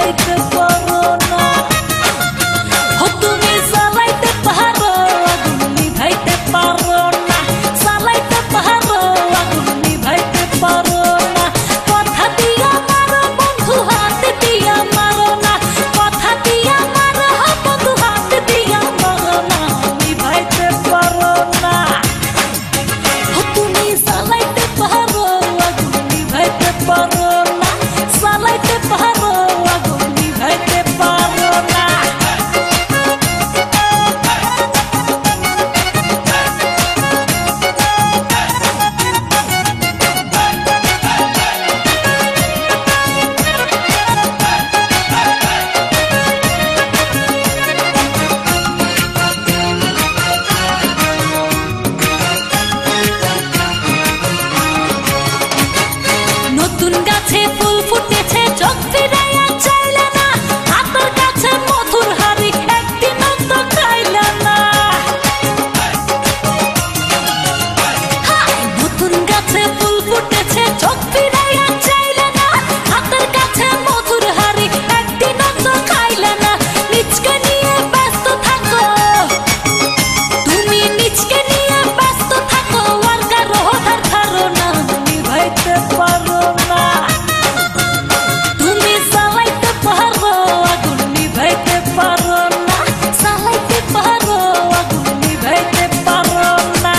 নিভাইতে পারো না। ও তুমি জ্বালাইতে পারো আগুন নিভাইতে পারো না, জ্বালাইতে পারো আগুন নিভাইতে পারো না। কথা দিয়া মারো বন্ধু হাত দিয়া মারো না, কথা দিয়া মারো বন্ধু হাত দিয়া মারো না, নিভাইতে পারো না। ও তুমি জ্বালাইতে পারো আগুন নিভাইতে পারো না, জ্বালাইতে পারো আগুন নিভাইতে পারো না। নতুন গাছে ফুল ফুটেছে চোখ ফিরাইয়া চাইলে না, হাতের কাছে মধুর হাড়ি একদিনও তো খাইলে না। নতুন গাছে ফুল ফুটেছে চোখ ফিরাইয়া চাইলে না, হাতের কাছে মধুর হাড়ি একদিনও তো খাইলে না। নিজকে নিয়ে ব্যস্ত থাকো তুমি, নিজকে নিয়ে ব্যস্ত থাকো, আর কারো ধার ধারো না, নিভাইতে পারো না। তুমি জ্বালাইতে পারো আগুন নিভাইতে পারো না, জ্বালাইতে পারো আগুন নিভাইতে পারো না।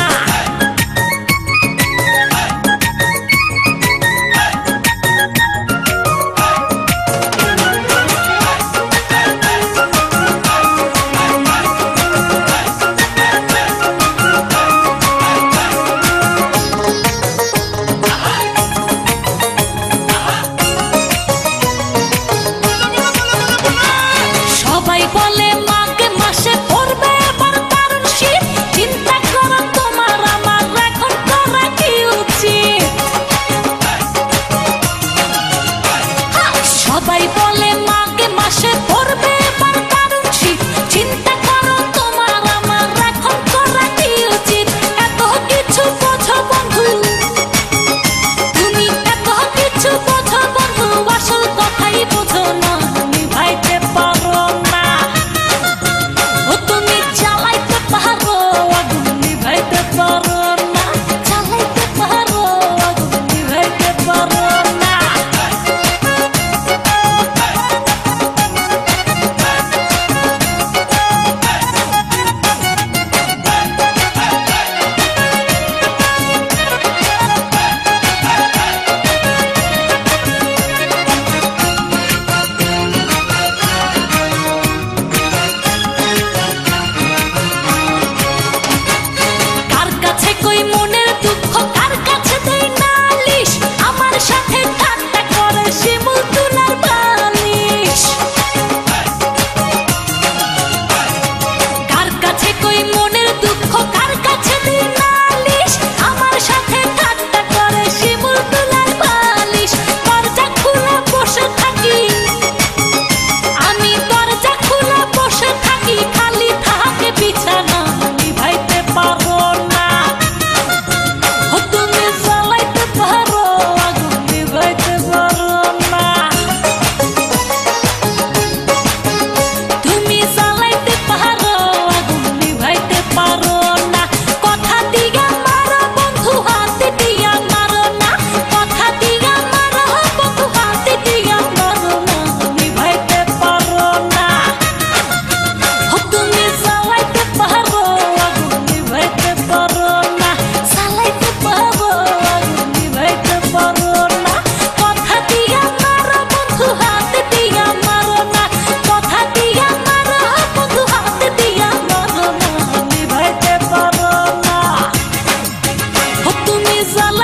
সবাই বলে মাঘ মাসে পড়বে এবার দারুণ শীত, চিন্তা করো তোমার আমার এখন করা কি উচিত। সবাই বলে মাঘ মাসে পড়বে এবার দারুণ শীত, চিন্তা করো তোমার আমার এখন করা কি উচিত। এত কিছু বোঝো বন্ধু তুমি, এত কিছু বোঝো বন্ধু, আসল কথাই বোঝো না, নিভাইতে পারো না। ও তুমি জ্বালাইতে পারো আগুন নিভাইতে পারো না, জ্বালাইতে পারো আগুন নিভাইতে পারো না। কার কাছে কই মনের দুঃখ, কার কাছে দেই নালিশ, আমার সাথে ঠাট্টা করে শিমুল তুলার বালিশ। কার কাছে কই মনের দুঃখ, কার কাছে দেই নালিশ, আমার সাথে ঠাট্টা করে শিমুল তুলার বালিশ। দরজা খুলে বসে থাকি আমি, দরজা খুলে বসে থাকি, খালি থাকে বিছানা, নিভাইতে পারো না। ও তুমি জ্বালাইতে পারো আগুন নিভাইতে পারো না। তুমি জ্বালাইতে পারো আগুন নিভাইতে পারো না। কথা দিয়া মারো বন্ধু হাত দিয়া মারো না, কথা দিয়া মারো বন্ধু হাত দিয়া মারো না, নিভাইতে পারো না। ও তুমি জ্বালাইতে পারো আগুন নিভাইতে পারো না, জ্বালাইতে পারো আগুন নিভাইতে পারো না। কথা দিয়া মারো বন্ধু হাত দিয়া মারো না, কথা দিয়া মারো বন্ধু হাত দিয়া মারো না, নিভাইতে পারো না। ও তুমি জ্বালাইতে